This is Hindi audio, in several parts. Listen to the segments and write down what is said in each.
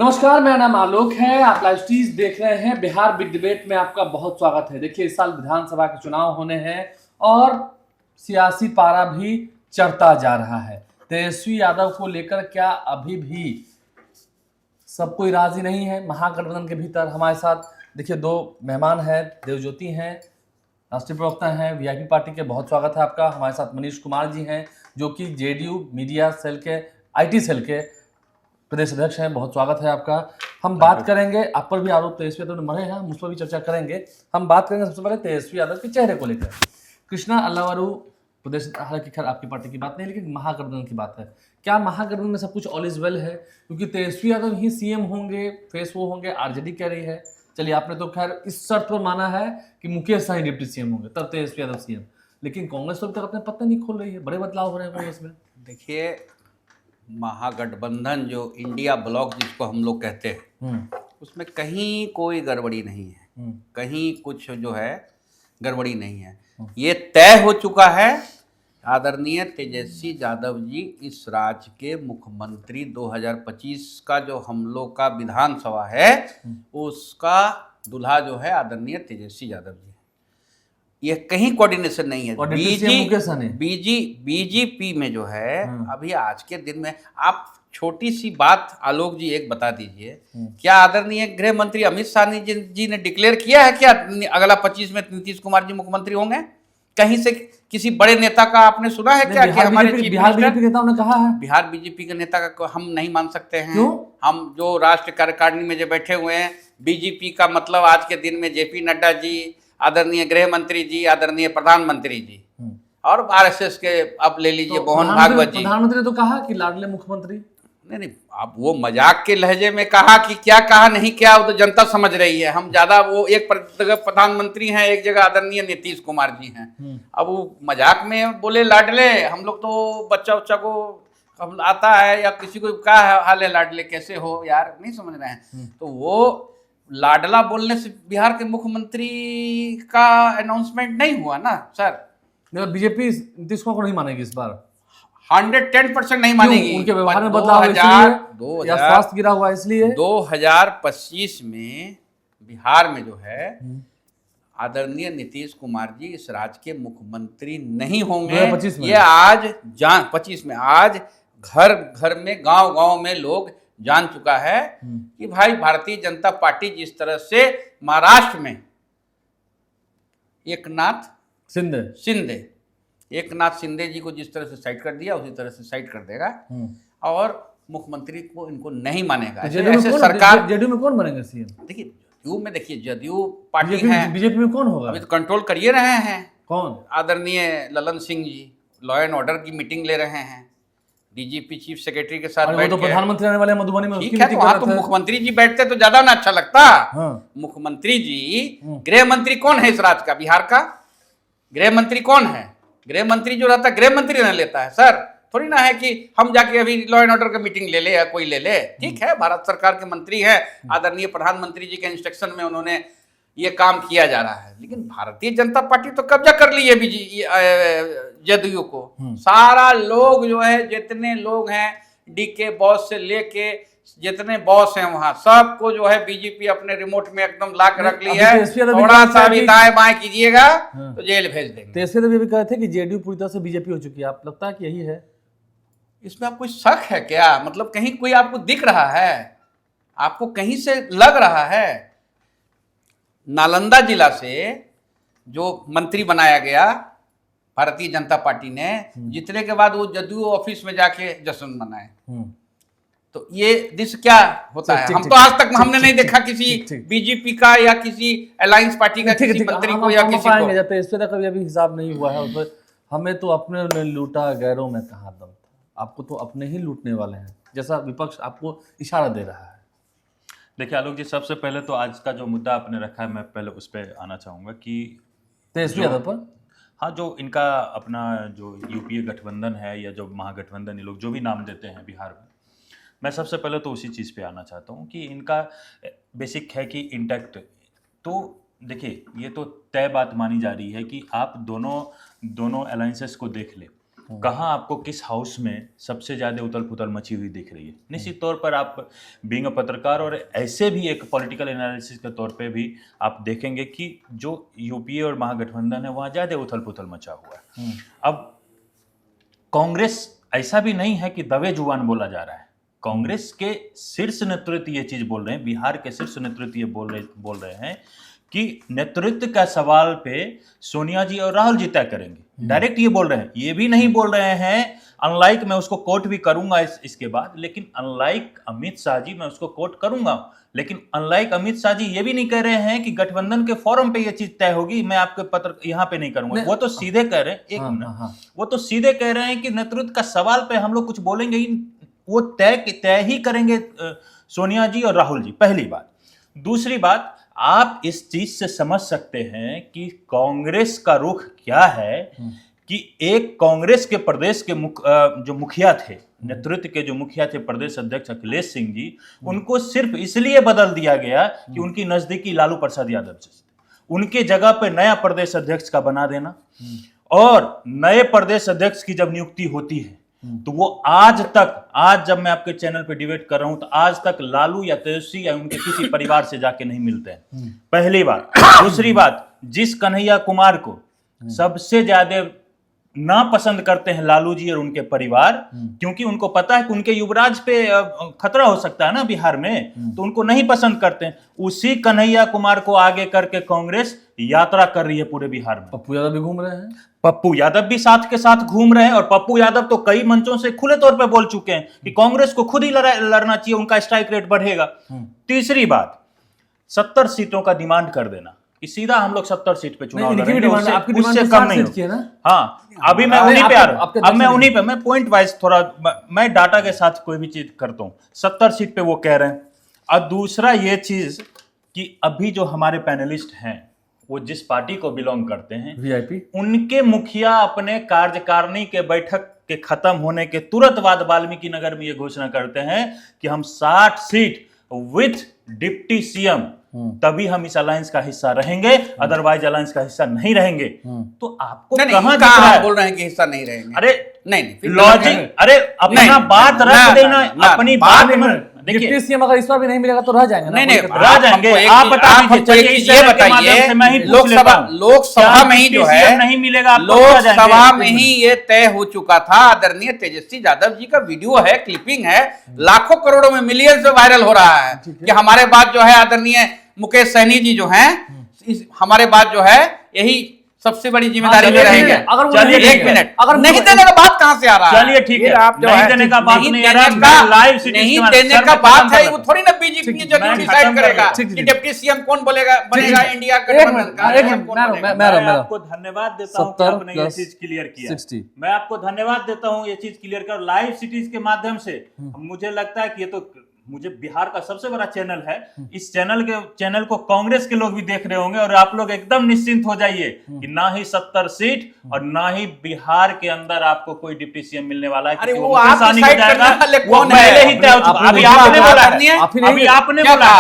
नमस्कार, मेरा नाम आलोक है। आप लाइव स्ट्रीज देख रहे हैं। बिहार बिग डिबेट में आपका बहुत स्वागत है। देखिए, इस साल विधानसभा के चुनाव होने हैं और सियासी पारा भी चढ़ता जा रहा है। तेजस्वी यादव को लेकर क्या अभी भी सब कोई राजी नहीं है? महागठबंधन के भीतर हमारे साथ देखिए दो मेहमान हैं, देवज्योति हैं, राष्ट्रीय प्रवक्ता हैं वीआईपी पार्टी के। बहुत स्वागत है आपका। हमारे साथ मनीष कुमार जी हैं, जो कि जेडीयू मीडिया सेल के आईटी सेल के प्रदेश अध्यक्ष हैं। बहुत स्वागत है आपका। हम बात करेंगे, आप पर भी आरोप तेजस्वी यादव ने मरे हैं, हम उस पर भी चर्चा करेंगे। हम बात करेंगे सबसे पहले तेजस्वी यादव के चेहरे को लेकर। कृष्णा अल्लावरू प्रदेश, हालांकि खैर आपकी पार्टी की बात नहीं, लेकिन महागठबंधन की बात है। क्या महागठबंधन में सब कुछ ऑल इज वेल है? क्योंकि तेजस्वी यादव ही सीएम होंगे, फेस वो होंगे, आरजेडी कह रही है। चलिए, आपने तो खैर इस शर्त पर माना है कि मुकेश साहनी डिप्टी सीएम होंगे, तब तेजस्वी यादव सीएम। लेकिन कांग्रेस तो अभी तक अपने पत्ते नहीं खोल रही है। बड़े बदलाव हो रहे हैं कांग्रेस में। देखिए, महागठबंधन जो इंडिया ब्लॉक जिसको हम लोग कहते हैं, उसमें कहीं कोई गड़बड़ी नहीं है। कहीं कुछ जो है गड़बड़ी नहीं है। ये तय हो चुका है, आदरणीय तेजस्वी यादव जी इस राज्य के मुख्यमंत्री 2025 का जो हम लोग का विधानसभा है उसका दूल्हा जो है आदरणीय तेजस्वी यादव जी। ये कहीं कोऑर्डिनेशन नहीं है। बीजेपी में जो है अभी आज के दिन में, आप छोटी सी बात आलोक जी एक बता दीजिए, क्या आदरणीय गृह मंत्री अमित शाह जी ने डिक्लेयर किया है क्या अगला 25 में नीतीश कुमार जी मुख्यमंत्री होंगे? कहीं से किसी बड़े नेता का आपने सुना है क्या कि हमारे बिहार बीजेपी के नेताओं ने कहा है? बिहार बीजेपी के नेता का हम नहीं मान सकते हैं। क्यों? हम जो राष्ट्रीय कार्यकारिणी में जो बैठे हुए हैं, बीजेपी का मतलब आज के दिन में जेपी नड्डा जी, आदरणीय गृह मंत्री जी, आदरणीय प्रधानमंत्री जी, और आरएसएस के अब ले लीजिए तो मोहन भागवत जी। प्रधानमंत्री ने तो कहा कि लाडले मुख्यमंत्री। नहीं, अब वो मजाक के लहजे में कहा कि क्या कहा नहीं क्या, वो तो जनता समझ रही है। हम ज्यादा वो एक जगह प्रधानमंत्री हैं, एक जगह आदरणीय नीतीश कुमार जी हैं। अब वो मजाक में बोले लाडले, हम लोग तो बच्चा को हम आता है या किसी को क्या हाल है लाडले कैसे हो यार, नहीं समझ रहे हैं। तो वो लाडला बोलने से बिहार के मुख्यमंत्री का अनाउंसमेंट नहीं हुआ ना सर। बीजेपी नीतीश कुमार को नहीं मानेगी इस बार? 110% नहीं मानेगी। उनके व्यवहार में बदलाव इसलिए या स्वास्थ्य गिरा हुआ इसलिए? 2025 में बिहार में जो है आदरणीय नीतीश कुमार जी इस राज्य के मुख्यमंत्री नहीं होंगे। ये आज 25 में आज घर घर में, गांव गांव में लोग जान चुका है कि भाई भारतीय जनता पार्टी जिस तरह से महाराष्ट्र में एकनाथ शिंदे जी को जिस तरह से साइड कर दिया, उसी तरह से साइड कर देगा और मुख्यमंत्री को इनको नहीं मानेगा। ऐसे सरकार जेडीयू में कौन बनेगा सीएम? देखिए, जदयू में देखिए जदयू पार्टी है, बीजेपी में कौन होगा? अभी तो कंट्रोल कर ही रहे हैं। कौन? आदरणीय Lalan Singh ji law and order की मीटिंग ले रहे हैं, डीजीपी चीफ सेक्रेटरी के साथ बैठ तो प्रधानमंत्री आने वाले मधुबनी में, ठीक है, तो वहां तो मुख्यमंत्री जी बैठते तो ज्यादा ना अच्छा लगता। मुख्यमंत्री जी, गृह मंत्री कौन है इस राज्य का, बिहार का गृह मंत्री कौन है? गृह मंत्री जो रहता है गृह मंत्री ना लेता है सर। थोड़ी ना है कि हम जाके अभी लॉ एंड ऑर्डर का मीटिंग ले ले या कोई ले ले। ठीक है, भारत सरकार के मंत्री है, आदरणीय प्रधानमंत्री जी के इंस्ट्रक्शन में उन्होंने ये काम किया जा रहा है। लेकिन भारतीय जनता पार्टी तो कब्जा कर ली है जदयू को। सारा लोग जो है, जितने लोग हैं डीके बॉस से लेके जितने बॉस हैं वहां सबको जो है बीजेपी अपने रिमोट में एकदम ला के रख ली है। थोड़ा सा भी दाएं बाएं कीजिएगा तो जेल भेज देंगे। तेजस्वी यादव भी कहे थे कि जेडीयू पूरी तरह से बीजेपी हो चुकी है। आप लगता है कि यही है? इसमें आपको शक है क्या? मतलब कहीं कोई आपको दिख रहा है, आपको कहीं से लग रहा है? नालंदा जिला से जो मंत्री बनाया गया भारतीय जनता पार्टी ने, जीतने के बाद वो जदयू ऑफिस में जाके जश्न मनाए। तो ये दिस क्या होता है? हम तो आज तक हमने नहीं देखा किसी बीजेपी का या किसी अलायंस पार्टी का किसी मंत्री को या किसी को। जब तेजस्वी यादव कभी अभी हिसाब नहीं हुआ है, हमें तो अपने ने लूटा, गैरों में कहाँ दम था। आपको तो अपने ही लूटने वाले हैं, जैसा विपक्ष आपको इशारा दे रहा है। देखिए आलोक जी, सबसे पहले तो आज का जो मुद्दा आपने रखा है, मैं पहले उस पर आना चाहूँगा कि तेजस्वी यादव पर, हाँ, जो इनका अपना जो यूपीए गठबंधन है या जो महागठबंधन, ये लोग जो भी नाम देते हैं बिहार में, मैं सबसे पहले तो उसी चीज़ पे आना चाहता हूँ कि इनका बेसिक है कि इंटैक्ट। तो देखिए, ये तो तय बात मानी जा रही है कि आप दोनों अलायंसेस को देख ले। कहाँ आपको किस हाउस में सबसे ज्यादा उथल पुथल मची हुई दिख रही है? निश्चित तौर पर आप बीइंग अ पत्रकार और ऐसे भी एक पॉलिटिकल एनालिसिस के तौर पे भी आप देखेंगे कि जो यूपीए और महागठबंधन है वहाँ ज्यादा उथल पुथल मचा हुआ है। अब कांग्रेस ऐसा भी नहीं है कि दबे जुबान बोला जा रहा है, कांग्रेस के शीर्ष नेतृत्व ये चीज बोल रहे हैं, बिहार के शीर्ष नेतृत्व ये बोल रहे हैं कि नेतृत्व का सवाल पे सोनिया जी और राहुल जी तय करेंगे। डायरेक्ट ये बोल रहे हैं, ये भी नहीं बोल रहे हैं अनलाइक, मैं उसको कोट भी करूंगा इसके बाद, लेकिन अनलाइक अमित शाह जी मैं उसको कोट करूंगा, लेकिन अनलाइक अमित शाह जी ये भी नहीं कह रहे हैं कि गठबंधन के फोरम पे ये चीज तय होगी, मैं आपके पत्र यहाँ पे नहीं करूंगा। वो तो सीधे कह रहे हैं, एक मिनट, वो तो सीधे कह रहे हैं कि नेतृत्व का सवाल पे हम लोग कुछ बोलेंगे ही, वो तय ही करेंगे सोनिया जी और राहुल जी, पहली बात। दूसरी बात, आप इस चीज से समझ सकते हैं कि कांग्रेस का रुख क्या है कि एक कांग्रेस के प्रदेश के जो मुखिया थे, नेतृत्व के जो मुखिया थे प्रदेश अध्यक्ष अखिलेश सिंह जी, उनको सिर्फ इसलिए बदल दिया गया कि उनकी नजदीकी लालू प्रसाद यादव से, उनके जगह पे नया प्रदेश अध्यक्ष का बना देना, और नए प्रदेश अध्यक्ष की जब नियुक्ति होती है तो वो आज जब मैं आपके चैनल पे डिबेट कर रहा हूं तो आज तक लालू या तेजस्वी या उनके किसी परिवार से जाके नहीं मिलते हैं, पहली बात। दूसरी बात, जिस कन्हैया कुमार को सबसे ज्यादा ना पसंद करते हैं लालू जी और उनके परिवार, क्योंकि उनको पता है कि उनके युवराज पे खतरा हो सकता है ना बिहार में, तो उनको नहीं पसंद करते हैं, उसी कन्हैया कुमार को आगे करके कांग्रेस यात्रा कर रही है पूरे बिहार में। पप्पू यादव भी घूम रहे हैं, पप्पू यादव भी साथ के साथ घूम रहे हैं, और पप्पू यादव तो कई मंचों से खुले तौर पे बोल चुके हैं कि कांग्रेस को खुद ही लड़ना चाहिए, उनका स्ट्राइक रेट बढ़ेगा। तीसरी बात, 70 सीटों का डिमांड कर देना कि सीधा हम लोग 70 सीट पे चुनाव लड़ेंगे, उससे कम नहीं हो। हाँ, अभी मैं उन्हीं पे आ रहा हूं, अब मैं उन्हीं पे, मैं पॉइंट वाइज थोड़ा मैं डाटा के साथ कोई भी चीज करता हूं। 70 सीट पे वो कह रहे हैं। और दूसरा ये चीज कि अभी जो हमारे पैनलिस्ट हैं वो जिस पार्टी को बिलोंग करते हैं, वीआईपी, उनके मुखिया अपने कार्यकारिणी के बैठक के खत्म होने के तुरंत बाद वाल्मीकि नगर में ये घोषणा करते हैं कि हम 60 सीट विथ डिप्टी सीएम, तभी हम इस अलायंस का हिस्सा रहेंगे, अदरवाइज अलायंस का हिस्सा नहीं रहेंगे। तो आपको कहां बोल रहे हैं कि हिस्सा नहीं रहेंगे? अरे नहीं, लॉजिक, अरे अपना बात रख देना, अपनी बात में डिप्टी सीएम अगर इस बार भी नहीं मिलेगा तो रह जाएंगे ना? नहीं, रह जाएंगे। आप बताइए, ये बताइए, लोकसभा में ही जो है नहीं मिलेगा, लोकसभा में ही ये तय हो चुका था। आदरणीय तेजस्वी यादव जी का वीडियो है, क्लिपिंग है, लाखों करोड़ों में, मिलियन से वायरल हो रहा है कि हमारे बाद जो है आदरणीय मुकेश सहनी जी जो हैं, हमारे बाद जो है यही सबसे बड़ी जिम्मेदारी ले रहेंगे। चलिए, एक मिनट, अगर नहीं देने का बात कहां से आ रहा है? चलिए ठीक है, आप जो नहीं देने का बात नहीं आ रहा, लाइव नहीं देने का बात है, वो थोड़ी ना बीजेपी डिसाइड करेगा कि डिप्टी सीएम कौन बनेगा इंडिया गठबंधन का। मैं आपको धन्यवाद देता हूं कि आपने ये चीज क्लियर किया। मैं आपको धन्यवाद देता हूं ये चीज क्लियर कर, लाइव सिटीज के माध्यम से मुझे लगता है कि ये तो मुझे बिहार का सबसे बड़ा चैनल है, इस चैनल को कांग्रेस के लोग भी देख रहे होंगे, और आप लोग एकदम निश्चिंत हो जाइए कि ना ही 70 सीट और ना ही बिहार के अंदर आपको कोई डिप्टी सीएम मिलने वाला है। अरे वो आप डिसाइड करने वाले कौन है? पहले ही तय हो चुका। अभी आपने बोला, अभी आपने बोला,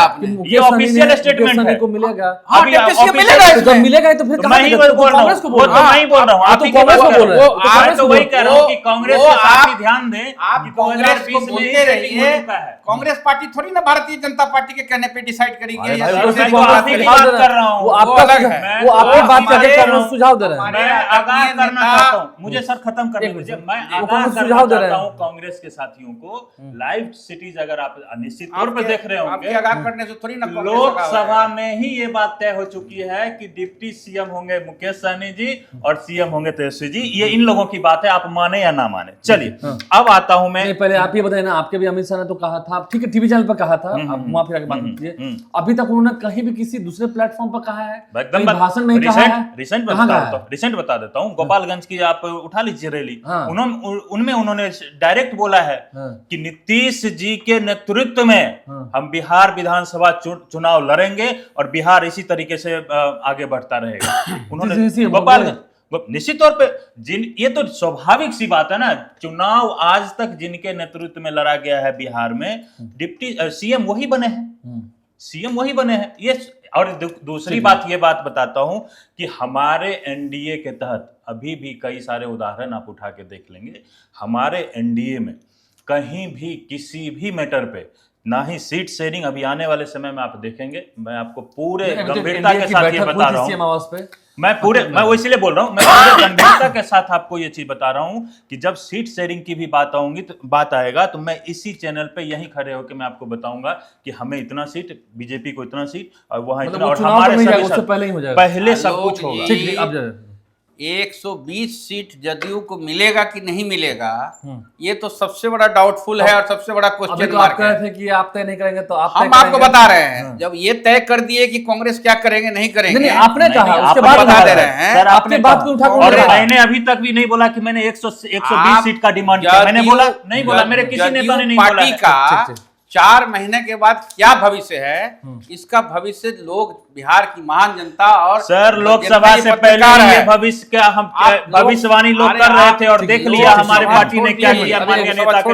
ये ऑफिशियल स्टेटमेंट है। को मिलेगा, डिप्टी सीएम मिलेगा, तो मिलेगा तो फिर मैं ही बोल रहा हूं, वो तो मैं ही बोल रहा हूं, आप ही कांग्रेस को बोल रहे हो। मैं तो वही कह रहा हूं कि कांग्रेस को काफी ध्यान दें, आप कांग्रेस को बोलते रहिए, कांग्रेस पार्टी थोड़ी ना भारतीय जनता पार्टी के कहने पे डिसाइड करेगी। मैं तो आपकी बात कर रहा हूं, वो आपकी बात करके कांग्रेस सुझाव दे रहा है। मैं आगाह करना चाहता हूं, मुझे सर खत्म करने दीजिए, मैं आगाह करना चाहता हूं कांग्रेस के साथियों को, लाइव सिटीज अगर आप निश्चित तौर पर देख रहे होंगे, आगाह करने से थोड़ी ना लोकसभा में ही ये बात तय हो चुकी है कि डिप्टी सीएम होंगे मुकेश सहनी जी और सीएम होंगे तेजस्वी जी। ये इन लोगों की बात है, आप माने या ना माने। चलिए अब आता हूं मैं, पहले आप ये बताइए ना, आपके भी अमित शाह ने तो कहा था, ठीक है टीवी चैनल पर कहा था, आप वहां फिर आगे बात कीजिए, अभी तक उन्होंने कहीं भी किसी दूसरे प्लेटफॉर्म पर कहा है? भाषण में ही कहा है? रिसेंट बता देता हूं, गोपालगंज की आप उठा लीजिए रैली, उनमें उन्होंने डायरेक्ट बोला है कि नीतीश जी के नेतृत्व में हम बिहार विधानसभा चुनाव लड़ेंगे और बिहार इसी तरीके से आगे बढ़ता रहेगा। उन्होंने गोपालगंज, निश्चित तौर पे ये तो स्वाभाविक सी बात है ना, चुनाव आज तक जिनके नेतृत्व में लड़ा गया है बिहार में, डिप्टी सीएम वही बने हैं, सीएम वही बने हैं। ये और दूसरी बात, ये बात बताता हूं कि हमारे एनडीए के तहत अभी भी कई सारे उदाहरण आप उठा के देख लेंगे, हमारे एनडीए में कहीं भी किसी भी मैटर पे ना ही सीट शेयरिंग, अभी आने वाले समय में आप देखेंगे, मैं आपको पूरे गंभीरता के साथ ये बता रहा हूं, मैं वो इसलिए बोल रहा हूं, मैं पूरे गंभीरता के साथ आपको ये चीज बता रहा हूं कि जब सीट शेयरिंग की भी बात आएगा तो मैं इसी चैनल पे यहीं खड़े होकर मैं आपको बताऊंगा कि हमें इतना सीट, बीजेपी को इतना सीट और वहां इतना, और हमारे पहले सब कुछ होगा। 120 सीट जदयू को मिलेगा कि नहीं मिलेगा, ये तो सबसे बड़ा डाउटफुल है और सबसे बड़ा क्वेश्चन मार्क है। कि आप तय नहीं करेंगे तो आप हम आपको बता रहे हैं, जब ये तय कर दिए कि कांग्रेस क्या करेंगे नहीं करेंगे, नहीं, आपने कहा, उसके बाद बता दे रहे हैं सर, आपने बात को उठा, और मैंने अभी तक भी नहीं बोला कि मैंने 120 सीट का डिमांड किया, मैंने बोला नहीं, बोला मेरे किसी नेता ने नहीं बोला। पार्टी का 4 महीने के बाद क्या भविष्य है, इसका भविष्य लोग, बिहार की महान जनता और सर लोकसभा से पहले ये भविष्य क्या हम भविष्यवाणी लोग कर रहे थे और देख लिया हमारे पार्टी ने क्या किया, माननीय नेता के।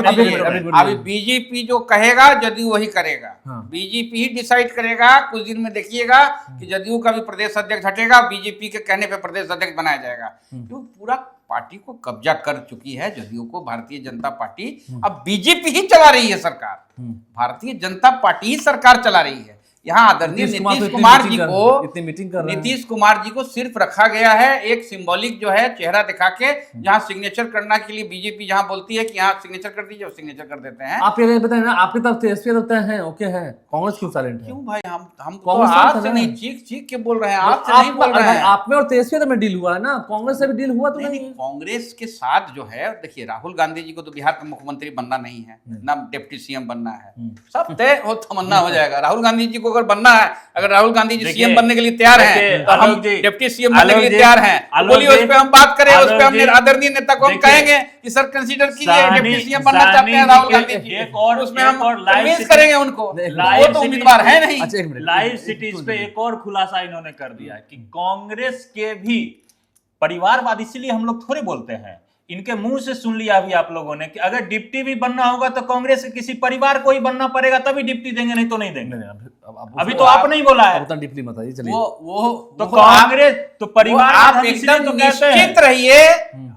अभी बीजेपी जो कहेगा जदयू वही करेगा, बीजेपी ही डिसाइड करेगा। कुछ दिन में देखिएगा कि जदयू का भी प्रदेश अध्यक्ष हटेगा, बीजेपी के कहने पे प्रदेश अध्यक्ष बनाया जाएगा, क्यों पूरा पार्टी को कब्जा कर चुकी है जदयू को भारतीय जनता पार्टी। अब बीजेपी ही चला रही है सरकार, भारतीय जनता पार्टी ही सरकार चला रही है। यहाँ आदरणीय नीतीश कुमार जी को सिर्फ रखा गया है एक सिंबॉलिक जो है चेहरा दिखा के, जहाँ सिग्नेचर करने के लिए बीजेपी जहाँ बोलती है कि यहाँ सिग्नेचर कर दीजिए, सिग्नेचर कर देते हैं। आप ये बताएं ना, आपकी तरफ से एसपी हैं, ओके है, कांग्रेस क्यों साइलेंट है? क्यों भाई, हम तो आज से नहीं, चीख चीख के बोल रहे हैं, आप से नहीं बोल रहे हैं। आप में और तेजस्वी में डील हुआ है ना, कांग्रेस से भी डील हुआ तो नहीं? कांग्रेस के साथ जो है, देखिए राहुल गांधी जी को तो बिहार का मुख्यमंत्री बनना नहीं है, ना डिप्टी सीएम बनना है, सब तय हो तमन्ना हो जाएगा। राहुल गांधी जी को अगर बनना है, अगर राहुल गांधी जी सीएम बनने के लिए तैयार हैं तो हम डिप्टी सीएम बनने के लिए तैयार हैं, बोलिए उस पे हम बात करें, उस पे हम आदरणीय नेता को हम कहेंगे कि सर कंसीडर कीजिए, डिप्टी सीएम बनना चाहते हैं राहुल गांधी जी, उसमें हम कन्विंस करेंगे उनको, वो तो उम्मीदवार है नहीं। लाइव सिटीज पे एक और खुलासा इन्होंने कर दिया कि कांग्रेस के भी परिवारवाद, इसीलिए हम लोग थोड़े बोलते हैं, इनके मुंह से सुन लिया अभी आप लोगों ने कि अगर डिप्टी भी बनना होगा तो कांग्रेस के किसी परिवार को ही बनना पड़ेगा, तभी डिप्टी देंगे, नहीं तो नहीं देंगे। अभी तो आपने ही बोला है, डिप्टी मत आइए, चलिए वो तो कांग्रेस तो परिवार आप एकदम निश्चित रहिए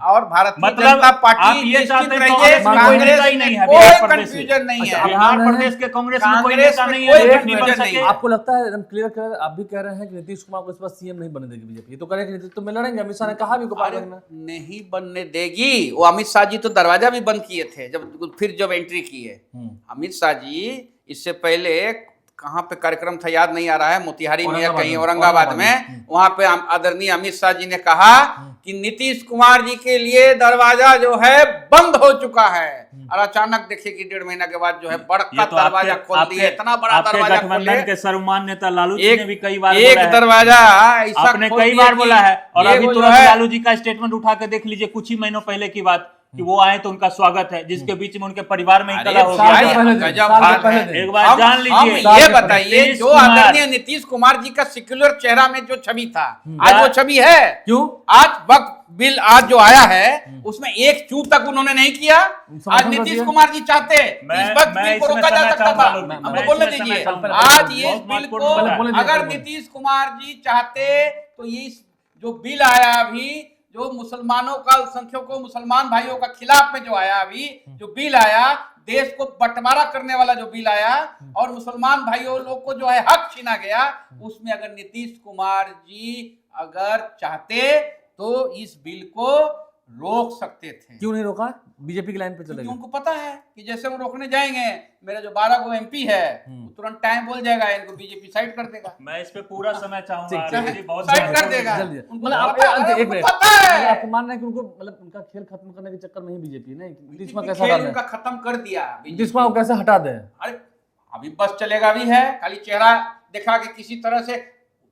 और भारतीय जनता पार्टी ये चाहते हैं कांग्रेस ही नहीं है, कोई कंफ्यूजन नहीं है, बिहार प्रदेश के कांग्रेस में कोई नेता नहीं है। आपको लगता है एकदम क्लियर, आप भी कह रहे हैं कि नीतीश कुमार को इस बार सीएम नहीं बनने देगी बीजेपी, तो करेंगे नेतृत्व में लड़ेंगे, अमित शाह ने कहा भी नहीं बनने देगी। वो अमित शाह जी तो दरवाजा भी बंद किए थे जब एंट्री किए अमित शाह जी। इससे पहले कहाँ पे कार्यक्रम था याद नहीं आ रहा है, मोतिहारी में या कहीं औरंगाबाद में, वहां पे आदरणीय अमित शाह जी ने कहा कि नीतीश कुमार जी के लिए दरवाजा जो है बंद हो चुका है, और अचानक देखिए कि 1.5 महीना के बाद जो है बड़ा दरवाजा खोल दिया, इतना बड़ा दरवाजा गठबंधन के सर्वमान नेता लालू जी ने भी कई बार एक दरवाजा आपने कई बार बोला है, और अभी तुरंत लालू जी का स्टेटमेंट उठा के देख लीजिए, कुछ ही महीनों पहले की बात कि वो आए तो उनका स्वागत है, जिसके बीच में उनके परिवार में ही कला हो गया। एक बार जान लीजिए, ये बताइए जो आदरणीय नीतीश कुमार जी का सेक्युलर चेहरा में जो छवि था, आज वो छवि है? क्यों? आज वक्त बिल आज जो आया है उसमें एक चूक तक उन्होंने नहीं किया। आज नीतीश कुमार जी चाहते इस वक्त बिल को रोका जा सकता था, हमको बोलने दीजिए। आज ये बिल को अगर नीतीश कुमार जी चाहते तो ये जो बिल आया अभी, जो मुसलमानों का, अल्पसंख्यकों मुसलमान भाइयों का खिलाफ में जो आया अभी, जो बिल आया, देश को बंटवारा करने वाला जो बिल आया और मुसलमान भाइयों लोग को जो है हक छीना गया, उसमें अगर नीतीश कुमार जी अगर चाहते तो इस बिल को रोक सकते थे। क्यों नहीं रोका? बीजेपी की लाइन पे चले गए। उनको पता है कि जैसे वो रोकने जाएंगे, मेरा जो 12 गो एमपी है तुरंत टाइम बोल जाएगा, इनको बीजेपी साइड कर देगा। मैं इस पे पूरा समय चाहूंगा, साइड कर देगा। मतलब आपको मान रहे हैं कि उनको, मतलब उनका खेल खत्म करने के चक्कर में ही बीजेपी नहीं, नीतीश कुमार कैसा खेल उनका खत्म कर दिया, नीतीश कुमार को कैसे हटा दे? अरे अभी बस चलेगा भी है, खाली चेहरा दिखा के किसी तरह से।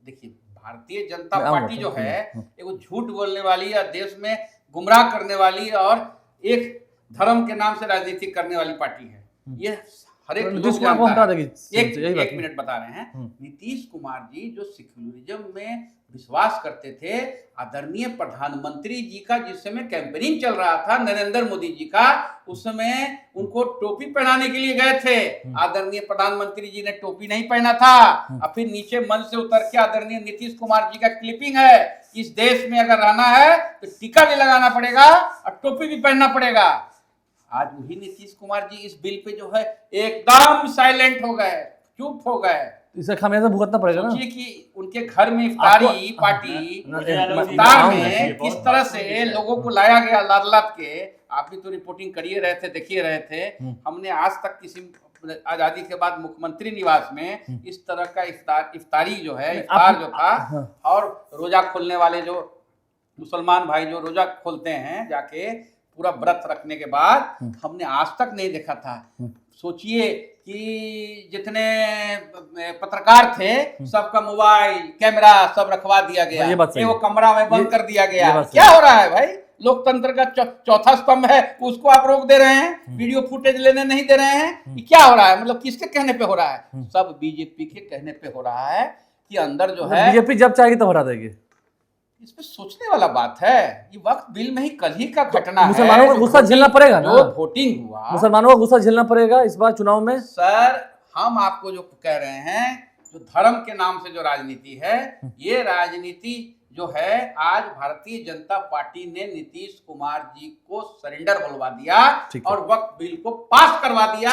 देखिए भारतीय जनता पार्टी जो है एक झूठ बोलने वाली या देश में गुमराह करने वाली और एक धर्म के नाम से राजनीति करने वाली पार्टी है। ये हर एक लोग जानता है। एक मिनट बता रहे हैं, नीतीश कुमार जी जो सेक्युलरिज्म में विश्वास करते थे, आदरणीय प्रधानमंत्री जी का जिस समय कैंपेनिंग चल रहा था नरेंद्र मोदी जी का, उसमें उनको टोपी पहनाने के लिए गए थे। आदरणीय प्रधानमंत्री जी ने टोपी नहीं पहना था। और फिर नीचे मंच से उतर के आदरणीय नीतीश कुमार जी का क्लिपिंग है, इस देश में अगर रहना है तो टीका भी लगाना पड़ेगा और टोपी भी पहनना पड़ेगा। आज वही नीतीश कुमार जी इस बिल पे जो है एकदम साइलेंट हो गए, चुप हो गए। इसे खामियाजा भुगतना पड़ेगा ना। सोचिए कि उनके घर में इफ्तारी पार्टी, इफ्तार में किस तरह से लोगों को लाया गया लाद लाद के। आप भी तो रिपोर्टिंग करिए रहे थे, देखिए रहे थे। हमने आज तक किसी आजादी के बाद मुख्यमंत्री निवास में इस तरह का इफ्तारी जो है, इफ्तार जो था, और रोजा खोलने वाले जो मुसलमान भाई जो रोजा खोलते हैं जाके पूरा व्रत रखने के बाद, हमने आज तक नहीं देखा था। सोचिए कि जितने पत्रकार थे सबका मोबाइल कैमरा सब रखवा दिया गया, वो कमरा में बंद कर दिया गया। क्या हो रहा है भाई? लोकतंत्र का चौथा स्तंभ है, उसको आप रोक दे रहे हैं, वीडियो फुटेज लेने नहीं दे रहे हैं। ये क्या हो रहा है? मतलब किसके कहने पे हो रहा है? सब बीजेपी के कहने पे हो रहा है कि अंदर जो है बीजेपी जब चाहेगी तब हटा देगी। इस पे सोचने वाला बात है। ये वक्त बिल में ही कल ही का घटना है। मुसलमानों को गुस्सा झेलना पड़ेगा ना, जो वोटिंग हुआ, मुसलमानों को गुस्सा झेलना पड़ेगा इस बार चुनाव में। सर हम आपको जो कह रहे हैं, जो धर्म के नाम से जो राजनीति है, ये राजनीति जो है आज भारतीय जनता पार्टी ने नीतीश कुमार जी को सरेंडर बोलवा दिया और वक्त बिल को पास करवा दिया।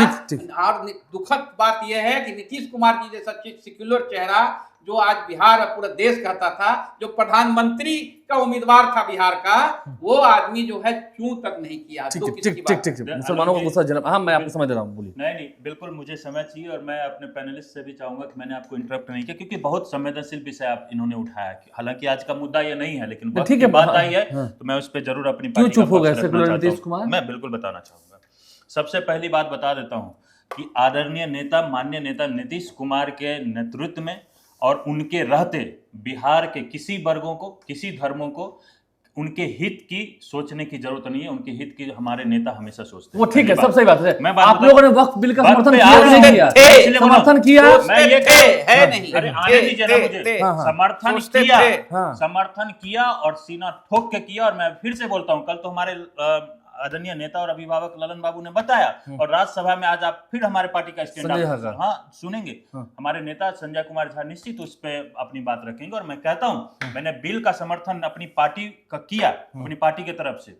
और दुखद बात यह है कि नीतीश कुमार जी जैसा सेक्युलर चेहरा जो आज बिहार और पूरा देश कहता था, जो प्रधानमंत्री का उम्मीदवार था बिहार का, वो आदमी जो है चूं तक नहीं किया। तो मुसलमानों को गुस्सा झेलना। हाँ, मैं आपको समझ रहा हूँ, बोलिए। नहीं, बिल्कुल मुझे समय चाहिए और मैं अपने पैनलिस्ट से भी चाहूंगा कि मैंने आपको इंटरप्ट नहीं किया, क्योंकि बहुत संवेदनशील विषय आप इन्होंने उठाया। हालांकि आज का मुद्दा ये नहीं है, लेकिन वक्त की बात आई है तो मैं उस पर जरूर अपनी क्यों चुप हो गए सेकुलर नीतीश कुमार? मैं बिल्कुल बताना चाहूंगा। सबसे पहली बात बता देता हूँ कि आदरणीय नेता, माननीय नेता नीतीश कुमार के नेतृत्व में और उनके रहते बिहार के किसी वर्गों को, किसी धर्मों को उनके हित की सोचने की जरूरत नहीं है। उनके हित की हमारे नेता हमेशा सोचते हैं। वो ठीक है, सब सही बात है। मैं आप लोगों ने वक्त बिल का समर्थन किया नहीं किया? समर्थन किया, मैं ये है नहीं, अरे आने दीजिए ना मुझे। समर्थन किया और सीना ठोक के किया। और मैं फिर से बोलता हूँ, कल तो हमारे आदरणीय नेता और अभिभावक ललन बाबू ने बताया, और राज्यसभा में आज आप फिर हमारे पार्टी का स्टैंड अप सुनेंगे। हमारे नेता संजय कुमार झा निश्चित उस पे अपनी बात रखेंगे। और मैं कहता हूं, मैंने बिल का समर्थन अपनी पार्टी का किया, अपनी पार्टी की तरफ से।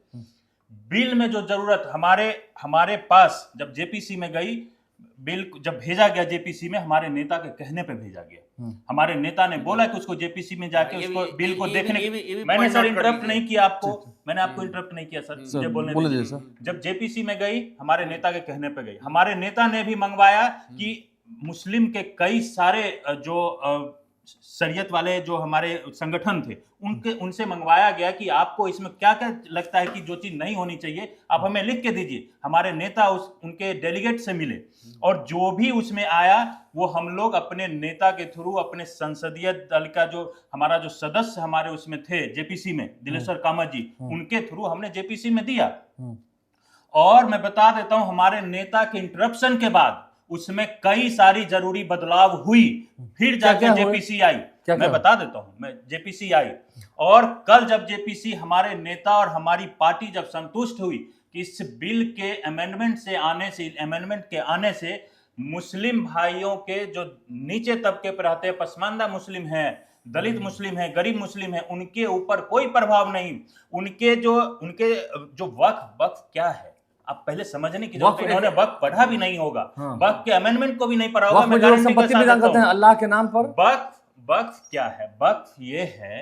बिल में जो जरूरत हमारे पास जब जेपीसी में गई, बिल जब भेजा गया जेपीसी में, हमारे नेता के कहने पे भेजा गया। हमारे नेता ने बोला कि उसको जेपीसी में जाके उसको बिल को देखने। मैंने सर इंटरप्ट नहीं किया आपको, मैंने आपको इंटरप्ट नहीं किया सर, मुझे बोलने दीजिए। जब जेपीसी में गई, हमारे नेता के कहने पे गई। हमारे नेता ने भी मंगवाया कि मुस्लिम के कई सारे जो शरीयत वाले जो हमारे संगठन थे, उनसे मंगवाया गया कि आपको इसमें क्या क्या लगता है कि जो चीज नहीं होनी चाहिए आप हमें लिख के दीजिए। हमारे नेता उनके डेलीगेट से मिले और जो भी उसमें आया वो हम लोग अपने नेता के थ्रू, अपने संसदीय दल का जो हमारा जो सदस्य हमारे उसमें थे जेपीसी में, दिलेश्वर कामत जी, उनके थ्रू हमने जेपीसी में दिया। और मैं बता देता हूं, हमारे नेता के इंटरप्शन के बाद उसमें कई सारी जरूरी बदलाव हुई। फिर जाके जेपीसी आई, मैं बता देता हूं, मैं जेपीसी आई। और कल जब जेपीसी, हमारे नेता और हमारी पार्टी जब संतुष्ट हुई कि इस बिल के अमेंडमेंट के आने से मुस्लिम भाइयों के जो नीचे तबके पर रहते हैं, पसमानदा मुस्लिम हैं, दलित मुस्लिम है, गरीब मुस्लिम है, उनके ऊपर कोई प्रभाव नहीं। उनके जो वक्फ क्या है, आप पहले समझने की जरूरत है। इन्होंने वक्त पढ़ा भी नहीं होगा, वक्त के अमेंडमेंट को भी नहीं पढ़ा होगा। मैं संपत्ति प्रदान करते हैं अल्लाह के नाम पर। वक्त क्या है? वक्त ये है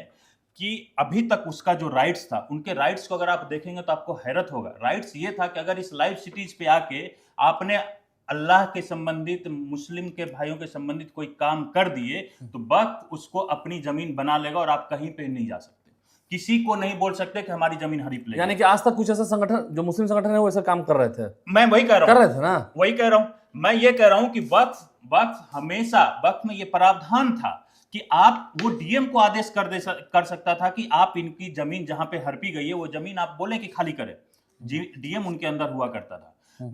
कि अभी तक उसका जो राइट्स था, उनके राइट्स को अगर आप देखेंगे तो आपको हैरत होगा। राइट्स ये था कि अगर इस लाइव सिटीज पे आके आपने अल्लाह के संबंधित, मुस्लिम के भाइयों के संबंधित कोई काम कर दिए तो वक्त उसको अपनी जमीन बना लेगा और आप कहीं पे नहीं जा सकते। किसी को नहीं बोल सकते कि हमारी जमीन हड़प लेगी। यानी कि आज तक कुछ ऐसा संगठन जो मुस्लिम संगठन है वो ऐसा काम कर रहे थे। मैं वही कह रहा हूं, कर रहे थे ना, वही कह रहा हूं। मैं ये कह रहा हूं कि वक्त हमेशा, वक्त में ये प्रावधान था कि आप, वो डीएम को आदेश कर सकता था कि आप इनकी जमीन जहां पे हड़पी गई है वो जमीन आप बोले कि खाली करें। डीएम उनके अंदर हुआ करता था।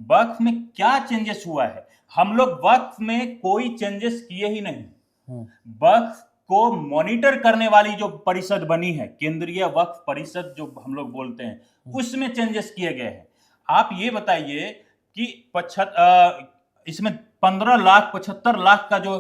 वक्त में क्या चेंजेस हुआ है? हम लोग वक्त में कोई चेंजेस किए ही नहीं। वक्त को मॉनिटर करने वाली जो परिषद बनी है, केंद्रीय वक्फ परिषद जो हम लोग बोलते हैं, उसमें चेंजेस किए गए हैं। आप ये बताइए कि इसमें 15,75,00,000 का जो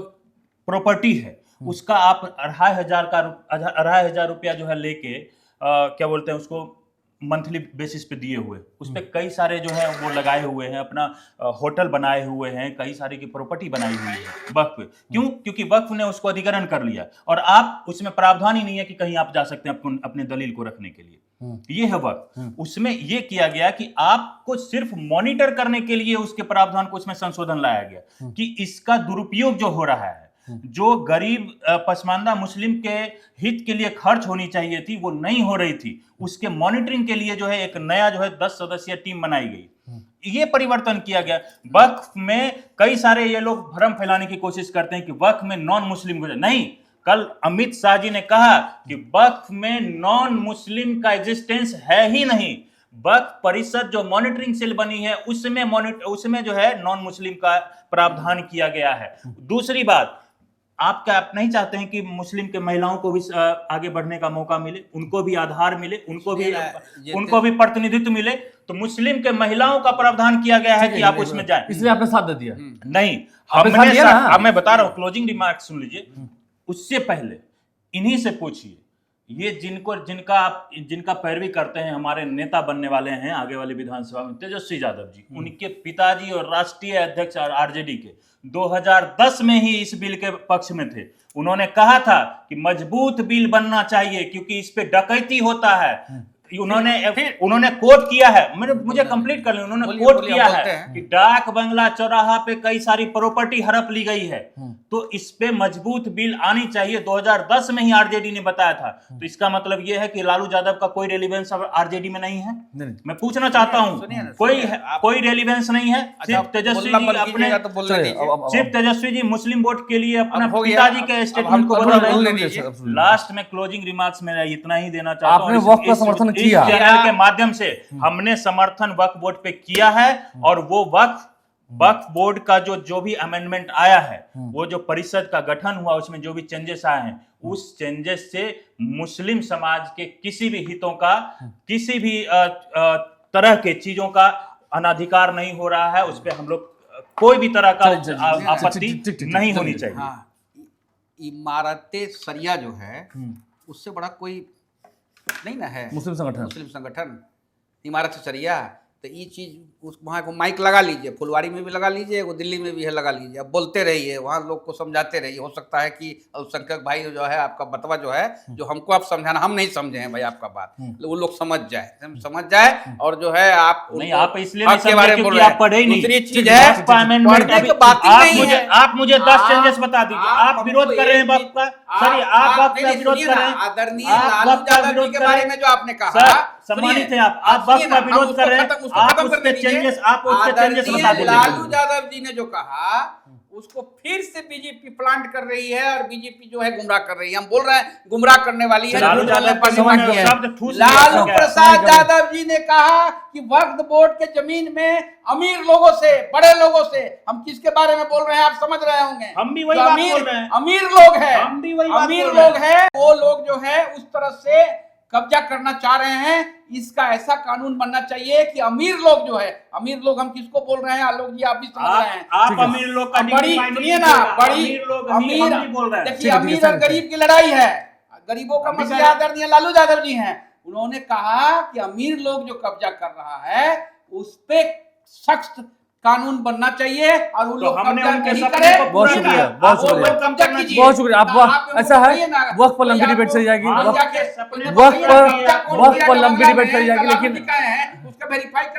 प्रॉपर्टी है उसका आप 2,500 रुपया जो है लेके क्या बोलते हैं उसको मंथली बेसिस पे दिए हुए, उस पे कई सारे जो है वो लगाए हुए हैं, अपना होटल बनाए हुए हैं, कई सारे की प्रॉपर्टी बनाई हुई है वक्फ पे। क्यों? क्योंकि वक्फ ने उसको अधिग्रहण कर लिया और आप उसमें प्रावधान ही नहीं है कि कहीं आप जा सकते हैं अपने दलील को रखने के लिए। ये है वक्फ। उसमें ये किया गया कि आपको सिर्फ मॉनिटर करने के लिए उसके प्रावधान को उसमें संशोधन लाया गया कि इसका दुरुपयोग जो हो रहा है, जो गरीब पसमानदा मुस्लिम के हित के लिए खर्च होनी चाहिए थी वो नहीं हो रही थी, उसके मॉनिटरिंग के लिए जो है एक नया जो है 10 सदस्यीय टीम बनाई गई। ये परिवर्तन किया गया। वक्फ में कई सारे ये लोग भ्रम फैलाने की कोशिश करते हैं कि वक्फ में नॉन मुस्लिम नहीं। कल अमित शाह जी ने कहा कि वक्फ में नॉन मुस्लिम का एग्जिस्टेंस है ही नहीं। वक्फ परिषद जो मॉनिटरिंग सेल बनी है उसमें जो है नॉन मुस्लिम का प्रावधान किया गया है। दूसरी बात, आप नहीं चाहते हैं कि मुस्लिम के महिलाओं को भी आगे बढ़ने का मौका मिले, उनको भी आधार मिले, उनको भी प्रतिनिधित्व मिले, तो मुस्लिम के महिलाओं का प्रावधान किया गया है कि आप उसमें जाएं। इसलिए आपने साथ दे दिया? नहीं, अब मैं बता रहा हूं, क्लोजिंग रिमार्क सुन लीजिए। उससे पहले इन्हीं से पूछिए, ये जिनका पैरवी करते हैं, हमारे नेता बनने वाले हैं आगे वाले विधानसभा में, तेजस्वी यादव जी, उनके पिताजी और राष्ट्रीय अध्यक्ष आरजेडी के 2010 में ही इस बिल के पक्ष में थे। उन्होंने कहा था कि मजबूत बिल बनना चाहिए क्योंकि इस पे डकैती होता है। उन्होंने कोट किया है, मुझे कंप्लीट कर लें। उन्होंने कोट किया है कि डाक बंगला चौराहा पे कई सारी प्रॉपर्टी हड़प ली गई है, तो इस पे मजबूत बिल आनी चाहिए। 2010 में ही आरजेडी ने बताया था। तो इसका मतलब यह है कि लालू यादव का कोई रेलिवेंस आरजेडी में नहीं है। मैं पूछना चाहता हूं, कोई रेलिवेंस नहीं है। सिर्फ तेजस्वी जी मुस्लिम वोट के लिए अपना पिताजी के स्टेटमेंट को बदल रहे हैं। लास्ट में क्लोजिंग रिमार्क्स में इतना ही देना चाहता हूं, आपने वक्फ का समर्थन इस चैनल के माध्यम से हमने समर्थन वक्फ बोर्ड पे किया है, और वो वक्फ बोर्ड का जो भी अमेंडमेंट आया है, वो जो परिषद का गठन हुआ, उसमें जो भी चेंजेस आए हैं, उस चेंजेस से मुस्लिम समाज के किसी भी हितों का, किसी भी तरह के चीजों का अनाधिकार नहीं हो रहा है। उस पे हम लोग कोई भी तरह का आपत्ति नहीं होनी चाहिए। इमारते सरिया जो है उससे बड़ा कोई नहीं ना है। मुस्लिम संगठन इमारत से सरिया, तो ये चीज वहाँ को माइक लगा लीजिए, फुलवारी में भी लगा लीजिए, वो दिल्ली में भी है, लगा लीजिए। अब बोलते रहिए, वहाँ लोग को समझाते रहिए। हो सकता है कि अल्पसंख्यक भाई जो है, आपका बतवा जो है, जो हमको आप समझाना, हम नहीं समझे हैं भाई आपका बात, वो लोग समझ जाए और जो है आप नहीं, आप इसलिए नहीं समझे क्योंकि आप पढ़े ही नहीं। दूसरी चीज है, आप मुझे 10 चेंजेस बता दीजिए। आप विरोध कर रहे हैं वक्फ का, सॉरी, आप वक्फ का विरोध कर रहे हैं। आदरणीय लालू यादव जी के बारे में जो आपने कहा, सम्मानित है आप वक्फ का विरोध कर रहे हैं। आप उसके चेंजेस बता दीजिए। लालू यादव जी ने जो कहा उसको फिर से बीजेपी प्लांट कर रही है, और बीजेपी जो है गुमराह कर रही है। हम बोल रहे हैं गुमराह करने वाली है। लालू प्रसाद यादव जी ने कहा कि वक्फ बोर्ड के जमीन में अमीर लोगों से, बड़े लोगों से, हम किसके बारे में बोल रहे हैं आप समझ रहे होंगे। हम भी वही बात बोल रहे हैं। अमीर लोग हैं, वो लोग जो है उस तरह से कब्जा करना चाह रहे हैं। इसका ऐसा कानून बनना चाहिए कि अमीर लोग जो है, अमीर लोग हम किसको बोल रहे हैं आलोक जी, आप भी समझ रहे हैं। आप अमीर लोग का बड़ी सुनिए ना, बड़ी अमीर, देखिए अमीर और गरीब की लड़ाई है। गरीबों का मसला आदरणीय लालू यादव जी हैं। उन्होंने कहा कि अमीर लोग जो कब्जा कर रहा है उस पे सख्त कानून बनना चाहिए, और उन लोग कब्जा नहीं करें। बहुत शुक्रिया, बहुत शुक्रिया। आप ऐसा है, वक्त पर लंबी डिबेट चली जाएगी, वक्त पर लंबी डिबेट चली जाएगी, लेकिन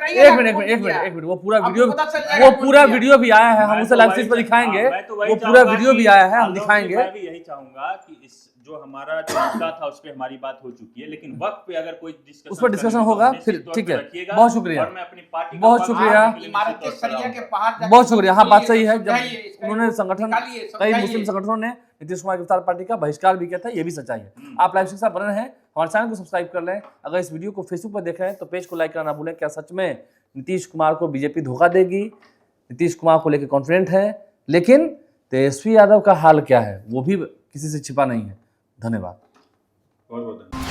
एक मिनट, वो पूरा वीडियो भी आया है, हम उसे लाइव स्ट्रीम पर दिखाएंगे। वो पूरा वीडियो भी आया है, हम दिखाएंगे। मैं भी यही चाहूंगा कि इस जो हमारा जो मुद्दा था उस पे हमारी बात हो चुकी है, लेकिन वक्त पे अगर कोई उस पर डिस्कशन होगा फिर ठीक है। बहुत शुक्रिया, बहुत शुक्रिया, बहुत शुक्रिया। हाँ, बात सही है। जब उन्होंने संगठन, कई मुस्लिम संगठनों ने नीतीश कुमार गिरफ्तार पार्टी का बहिष्कार भी किया था, ये भी सच्चाई है। आप लाइव के साथ बने हैं, हमारे चैनल को सब्सक्राइब कर लें। अगर इस वीडियो को फेसबुक पर देख रहे हैं तो पेज को लाइक करना भूलें। क्या सच में नीतीश कुमार को बीजेपी धोखा देगी? नीतीश कुमार को लेकर कॉन्फिडेंट है, लेकिन तेजस्वी यादव का हाल क्या है वो भी किसी से छिपा नहीं है। धन्यवाद। बहुत बहुत धन्यवाद।